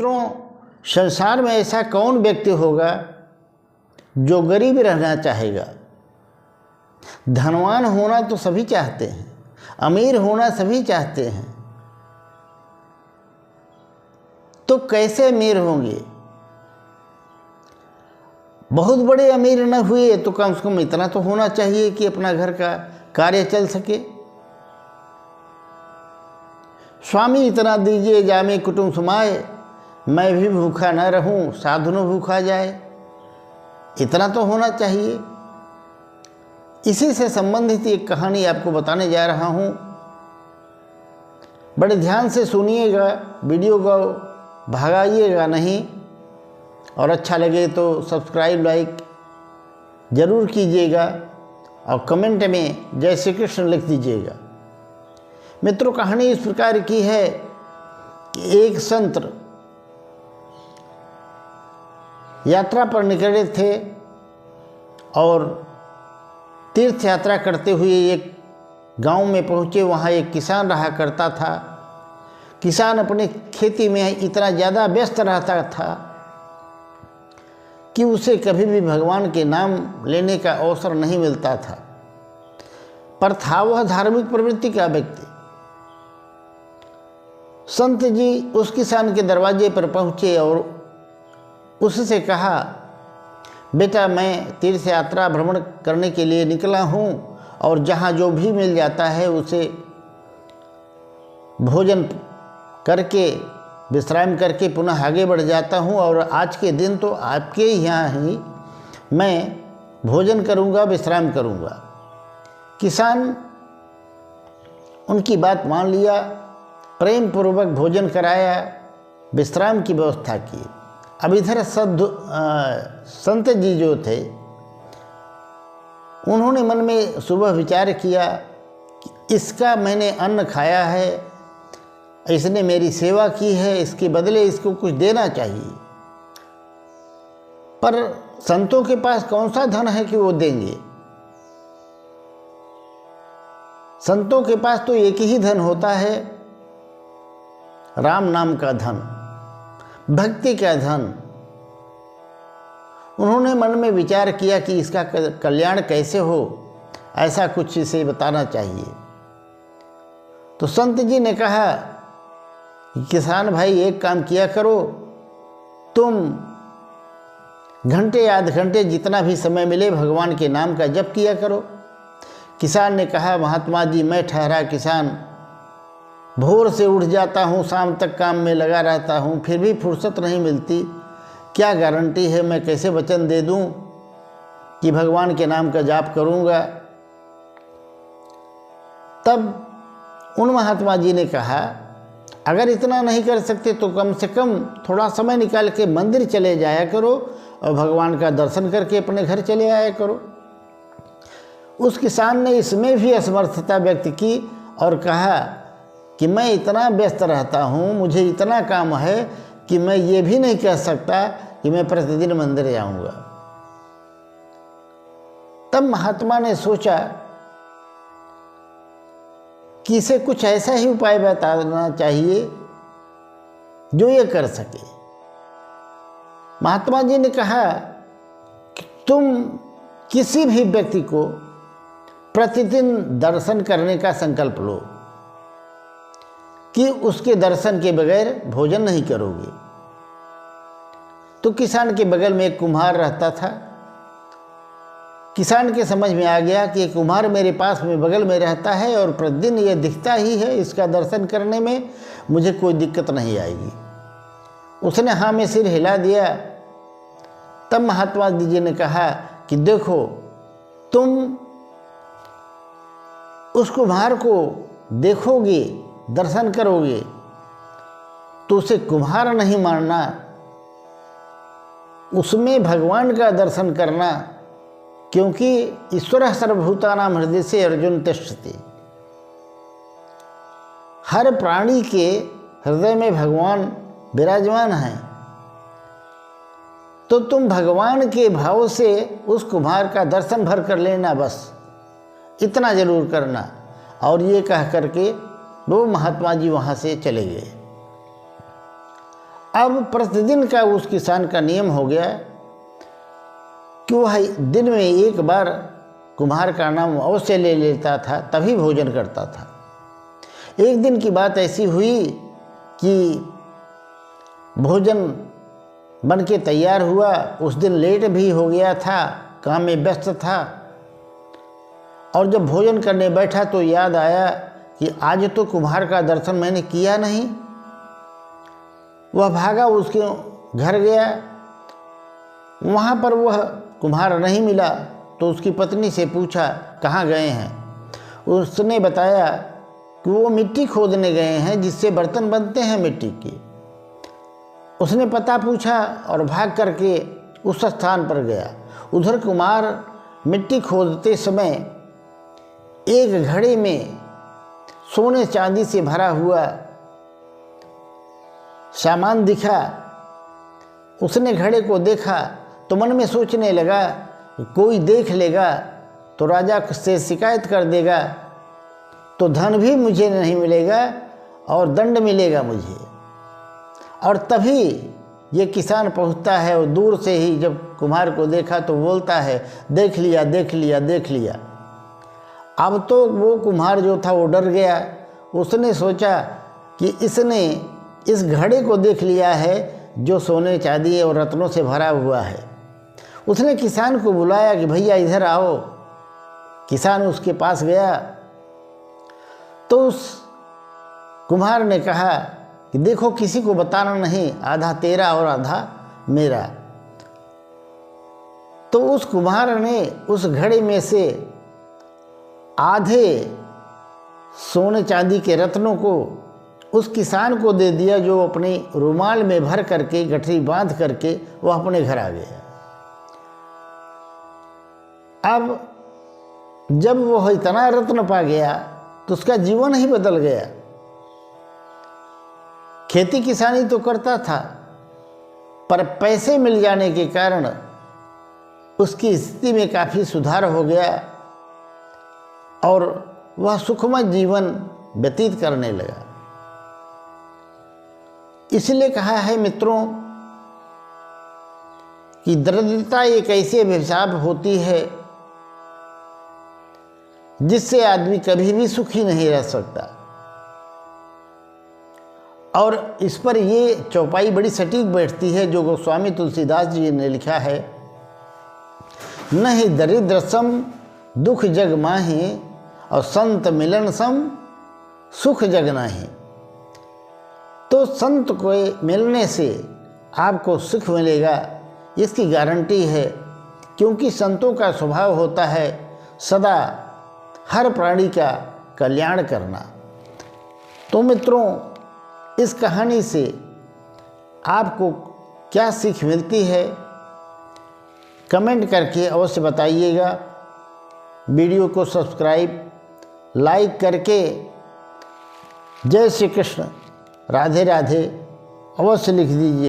मित्रों, संसार में ऐसा कौन व्यक्ति होगा जो गरीब रहना चाहेगा? धनवान होना तो सभी चाहते हैं, अमीर होना सभी चाहते हैं, तो कैसे अमीर होंगे? बहुत बड़े अमीर न हुए तो कम से कम इतना तो होना चाहिए कि अपना घर का कार्य चल सके। स्वामी इतना दीजिए जामे कुटुंब समाए, मैं भी भूखा न रहूं साधु न भूखा जाए, इतना तो होना चाहिए। इसी से संबंधित एक कहानी आपको बताने जा रहा हूं। बड़े ध्यान से सुनिएगा, वीडियो को भगाइएगा नहीं, और अच्छा लगे तो सब्सक्राइब लाइक ज़रूर कीजिएगा और कमेंट में जय श्री कृष्ण लिख दीजिएगा। मित्रों, कहानी इस प्रकार की है कि एक संत यात्रा पर निकले थे और तीर्थ यात्रा करते हुए एक गांव में पहुँचे। वहाँ एक किसान रहा करता था। किसान अपनी खेती में इतना ज़्यादा व्यस्त रहता था कि उसे कभी भी भगवान के नाम लेने का अवसर नहीं मिलता था, पर था वह धार्मिक प्रवृत्ति का व्यक्ति। संत जी उस किसान के दरवाजे पर पहुँचे और उससे कहा, बेटा, मैं तीर्थ यात्रा भ्रमण करने के लिए निकला हूँ और जहाँ जो भी मिल जाता है उसे भोजन करके विश्राम करके पुनः आगे बढ़ जाता हूँ, और आज के दिन तो आपके यहाँ ही मैं भोजन करूँगा, विश्राम करूँगा। किसान उनकी बात मान लिया, प्रेम पूर्वक भोजन कराया, विश्राम की व्यवस्था की। अब इधर संत जी जो थे, उन्होंने मन में सुबह विचार किया कि इसका मैंने अन्न खाया है, इसने मेरी सेवा की है, इसके बदले इसको कुछ देना चाहिए। पर संतों के पास कौन सा धन है कि वो देंगे? संतों के पास तो एक ही धन होता है, राम नाम का धन, भक्ति का धन। उन्होंने मन में विचार किया कि इसका कल्याण कैसे हो, ऐसा कुछ इसे बताना चाहिए। तो संत जी ने कहा, किसान भाई, एक काम किया करो, तुम घंटे आध घंटे जितना भी समय मिले भगवान के नाम का जप किया करो। किसान ने कहा, महात्मा जी, मैं ठहरा किसान, भोर से उठ जाता हूँ, शाम तक काम में लगा रहता हूँ, फिर भी फुर्सत नहीं मिलती। क्या गारंटी है, मैं कैसे वचन दे दूँ कि भगवान के नाम का जाप करूँगा? तब उन महात्मा जी ने कहा, अगर इतना नहीं कर सकते तो कम से कम थोड़ा समय निकाल के मंदिर चले जाया करो और भगवान का दर्शन करके अपने घर चले आया करो। उस किसान ने इसमें भी असमर्थता व्यक्त की और कहा कि मैं इतना व्यस्त रहता हूँ, मुझे इतना काम है कि मैं ये भी नहीं कह सकता कि मैं प्रतिदिन मंदिर जाऊँगा। तब महात्मा ने सोचा कि इसे कुछ ऐसा ही उपाय बताना चाहिए जो ये कर सके। महात्मा जी ने कहा कि तुम किसी भी व्यक्ति को प्रतिदिन दर्शन करने का संकल्प लो कि उसके दर्शन के बगैर भोजन नहीं करोगे। तो किसान के बगल में एक कुम्हार रहता था। किसान के समझ में आ गया कि एक कुम्हार मेरे पास में बगल में रहता है और प्रतिदिन ये दिखता ही है, इसका दर्शन करने में मुझे कोई दिक्कत नहीं आएगी। उसने हाँ में सिर हिला दिया। तब महात्मा जी ने कहा कि देखो, तुम उस कुम्हार को देखोगे, दर्शन करोगे, तो उसे कुम्हार नहीं मानना, उसमें भगवान का दर्शन करना, क्योंकि ईश्वर सर्वभूतानां हृदय से अर्जुन तिष्ठति। हर प्राणी के हृदय में भगवान विराजमान हैं। तो तुम भगवान के भाव से उस कुम्हार का दर्शन भर कर लेना, बस इतना जरूर करना। और ये कह करके वो महात्मा जी वहाँ से चले गए। अब प्रतिदिन का उस किसान का नियम हो गया कि वह दिन में एक बार कुम्हार का नाम अवश्य ले लेता था, तभी भोजन करता था। एक दिन की बात ऐसी हुई कि भोजन बन के तैयार हुआ। उस दिन लेट भी हो गया था, काम में व्यस्त था, और जब भोजन करने बैठा तो याद आया कि आज तो कुम्हार का दर्शन मैंने किया नहीं। वह भागा, उसके घर गया। वहाँ पर वह कुम्हार नहीं मिला तो उसकी पत्नी से पूछा कहाँ गए हैं। उसने बताया कि वो मिट्टी खोदने गए हैं जिससे बर्तन बनते हैं मिट्टी के। उसने पता पूछा और भाग करके उस स्थान पर गया। उधर कुम्हार मिट्टी खोदते समय एक घड़े में सोने चांदी से भरा हुआ सामान दिखा। उसने घड़े को देखा तो मन में सोचने लगा कोई देख लेगा तो राजा से शिकायत कर देगा, तो धन भी मुझे नहीं मिलेगा और दंड मिलेगा मुझे। और तभी ये किसान पहुंचता है और दूर से ही जब कुम्हार को देखा तो बोलता है देख लिया देख लिया देख लिया। अब तो वो कुम्हार जो था वो डर गया। उसने सोचा कि इसने इस घड़े को देख लिया है जो सोने चांदी और रत्नों से भरा हुआ है। उसने किसान को बुलाया कि भैया इधर आओ। किसान उसके पास गया तो उस कुम्हार ने कहा कि देखो किसी को बताना नहीं, आधा तेरा और आधा मेरा। तो उस कुम्हार ने उस घड़े में से आधे सोने चांदी के रत्नों को उस किसान को दे दिया, जो अपने रुमाल में भर करके गठरी बांध करके वह अपने घर आ गया। अब जब वह इतना रत्न पा गया तो उसका जीवन ही बदल गया। खेती किसानी तो करता था, पर पैसे मिल जाने के कारण उसकी स्थिति में काफ़ी सुधार हो गया और वह सुखमय जीवन व्यतीत करने लगा। इसलिए कहा है मित्रों कि दरिद्रता एक ऐसी अभिशाप होती है जिससे आदमी कभी भी सुखी नहीं रह सकता। और इस पर ये चौपाई बड़ी सटीक बैठती है जो गोस्वामी तुलसीदास जी ने लिखा है, नहीं दरिद्र सम दुख जग माही और संत मिलन सम सुख जग नाही। तो संत को मिलने से आपको सुख मिलेगा, इसकी गारंटी है, क्योंकि संतों का स्वभाव होता है सदा हर प्राणी का कल्याण करना। तो मित्रों, इस कहानी से आपको क्या सीख मिलती है कमेंट करके अवश्य बताइएगा। वीडियो को सब्सक्राइब लाइक करके जय श्री कृष्ण राधे राधे अवश्य लिख दीजिए।